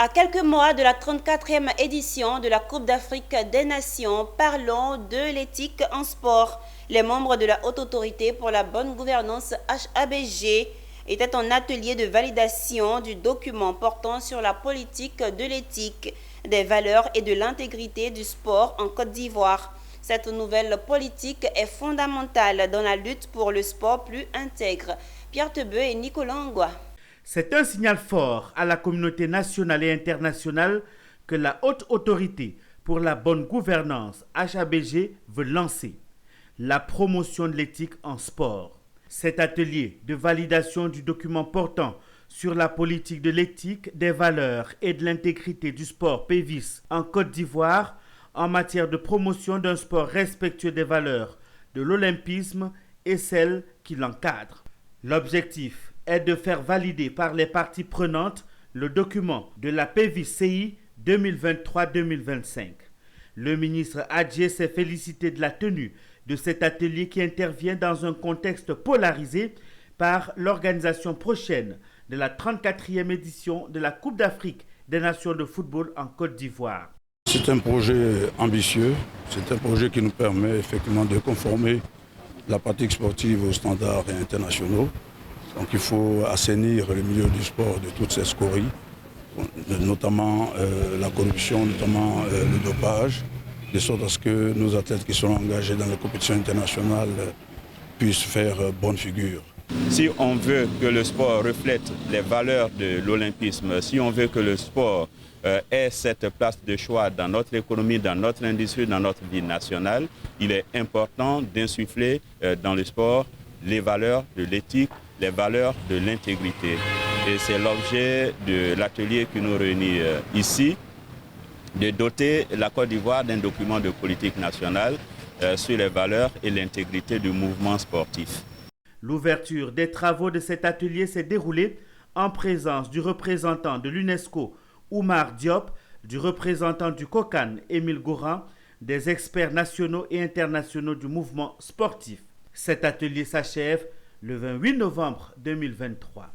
À quelques mois de la 34e édition de la Coupe d'Afrique des Nations, parlons de l'éthique en sport. Les membres de la Haute Autorité pour la bonne gouvernance HABG étaient en atelier de validation du document portant sur la politique de l'éthique, des valeurs et de l'intégrité du sport en Côte d'Ivoire. Cette nouvelle politique est fondamentale dans la lutte pour le sport plus intègre. Pierre Tebeu et Nicolas Angwa. C'est un signal fort à la communauté nationale et internationale que la Haute Autorité pour la bonne gouvernance HABG veut lancer. La promotion de l'éthique en sport. Cet atelier de validation du document portant sur la politique de l'éthique, des valeurs et de l'intégrité du sport PEVIS en Côte d'Ivoire en matière de promotion d'un sport respectueux des valeurs de l'olympisme et celles qui l'encadrent. L'objectif est de faire valider par les parties prenantes le document de la PEVIS-CI 2023-2025. Le ministre Adjé s'est félicité de la tenue de cet atelier qui intervient dans un contexte polarisé par l'organisation prochaine de la 34e édition de la Coupe d'Afrique des Nations de football en Côte d'Ivoire. C'est un projet ambitieux, c'est un projet qui nous permet effectivement de conformer la pratique sportive aux standards internationaux. Donc il faut assainir le milieu du sport de toutes ces scories, notamment la corruption, notamment le dopage, de sorte à ce que nos athlètes qui sont engagés dans les compétitions internationales puissent faire bonne figure. Si on veut que le sport reflète les valeurs de l'olympisme, si on veut que le sport ait cette place de choix dans notre économie, dans notre industrie, dans notre vie nationale, il est important d'insuffler dans le sport les valeurs de l'éthique, les valeurs de l'intégrité. Et c'est l'objet de l'atelier qui nous réunit ici, de doter la Côte d'Ivoire d'un document de politique nationale sur les valeurs et l'intégrité du mouvement sportif. L'ouverture des travaux de cet atelier s'est déroulée en présence du représentant de l'UNESCO, Oumar Diop, du représentant du COCAN, Émile Goran, des experts nationaux et internationaux du mouvement sportif. Cet atelier s'achève le 28 novembre 2023.